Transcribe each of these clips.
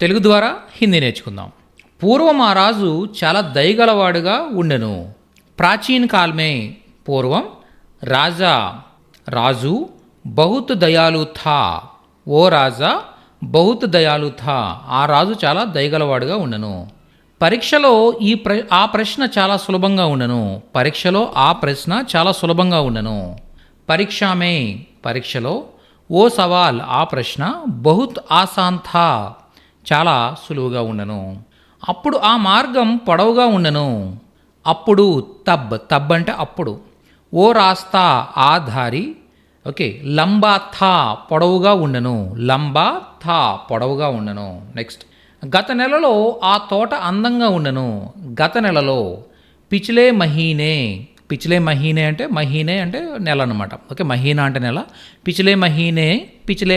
తెలుగు ద్వారా హిందీ నేర్చుకుందాం. పూర్వం ఆ రాజు చాలా దయగలవాడుగా ఉండెను. ప్రాచీన కాలమే పూర్వం రాజు బహుత్ దయాలు థా. ఓ రాజా బహుత్ దయాలు థా. ఆ రాజు చాలా దయగలవాడుగా ఉండెను. పరీక్షలో ఆ ప్రశ్న చాలా సులభంగా ఉండెను. పరీక్షలో ఆ ప్రశ్న చాలా సులభంగా ఉండెను. పరీక్షామే పరీక్షలో, ఓ సవాల్ ఆ ప్రశ్న, బహుత్ ఆసాన్ థా చాలా సులువుగా ఉండెను. అప్పుడు ఆ మార్గం పొడవుగా ఉండెను. అప్పుడు తబ్ అంటే అప్పుడు. ఓ రాస్తా ఆ దారి, ఓకే, లంబా థా పొడవుగా ఉండెను. లంబా థా పొడవుగా ఉండెను. నెక్స్ట్, గత నెలలో ఆ తోట అందంగా ఉండెను. గత నెలలో, పిచ్లే మహీనే అంటే నెల అనమాట. ఓకే, మహీనా అంటే నెల. పిచ్లే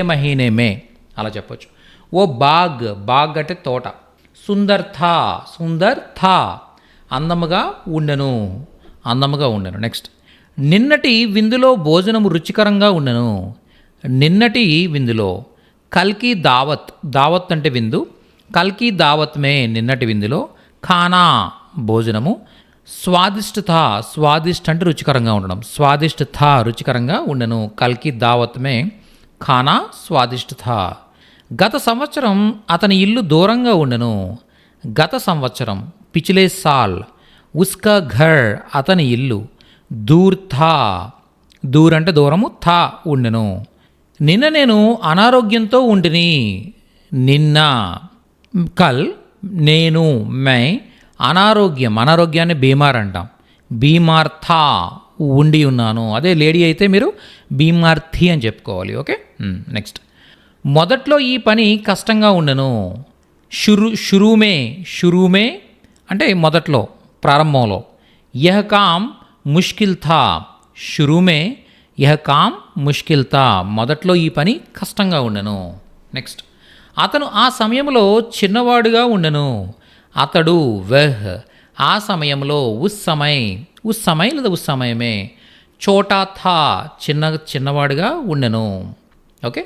మహీనే మే అలా చెప్పొచ్చు. ఓ బాగ్ అంటే తోట. సుందర్ థా అందముగా ఉండెను. నెక్స్ట్, నిన్నటి విందులో భోజనము రుచికరంగా ఉండెను. నిన్నటి విందులో, కల్కి దావత్ అంటే విందు. కల్కి దావత్ మే నిన్నటి విందులో, ఖానా భోజనము, స్వాదిష్ట అంటే రుచికరంగా ఉండడం. స్వాదిష్ట థా రుచికరంగా ఉండెను. కల్కి దావత్ మే ఖానా స్వాదిష్ట థా. గత సంవత్సరం అతని ఇల్లు దూరంగా ఉండెను. గత సంవత్సరం, పిచ్లే సాల్, ఉస్కా ఘర్ అతని ఇల్లు, దూర్ అంటే దూరము, థా ఉండెను. నిన్న నేను అనారోగ్యంతో ఉంటిని. నిన్న, కల్, నేను, మై, అనారోగ్యాన్ని బీమార్ అంటాం. బీమార్ థా ఉండి ఉన్నాను. అదే లేడీ అయితే మీరు బీమార్ థీ అని చెప్పుకోవాలి. ఓకే, నెక్స్ట్, మొదట్లో ఈ పని కష్టంగా ఉండెను. షురూమే అంటే మొదట్లో, ప్రారంభంలో. యహ్ కామ్ ముష్కిల్ థా. షురూమే యహ్ కామ్ ముష్కిల్ థా. మొదట్లో ఈ పని కష్టంగా ఉండెను. నెక్స్ట్, అతను ఆ సమయంలో చిన్నవాడుగా ఉండెను. అతడు ఆ సమయంలో, ఉస్ సమయ్ లేదా ఉస్ సమయమే, చోటా థా చిన్నవాడుగా ఉండెను. ఓకే,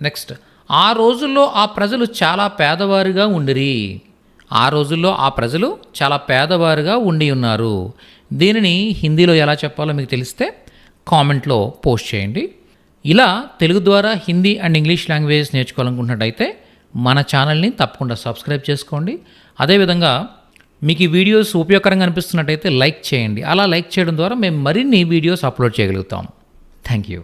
నెక్స్ట్, ఆ రోజుల్లో ఆ ప్రజలు చాలా పేదవారుగా ఉండిరి. ఆ రోజుల్లో ఆ ప్రజలు చాలా పేదవారుగా ఉండి ఉన్నారు. దీనిని హిందీలో ఎలా చెప్పాలో మీకు తెలిస్తే కామెంట్లో పోస్ట్ చేయండి. ఇలా తెలుగు ద్వారా హిందీ అండ్ ఇంగ్లీష్ లాంగ్వేజ్ నేర్చుకోవాలనుకుంటున్నట్టయితే మన ఛానల్ని తప్పకుండా సబ్స్క్రైబ్ చేసుకోండి. అదేవిధంగా మీకు ఈ వీడియోస్ ఉపయోగకరంగా అనిపిస్తున్నట్టయితే లైక్ చేయండి. అలా లైక్ చేయడం ద్వారా మేము మరిన్ని వీడియోస్ అప్లోడ్ చేయగలుగుతాం. Thank you.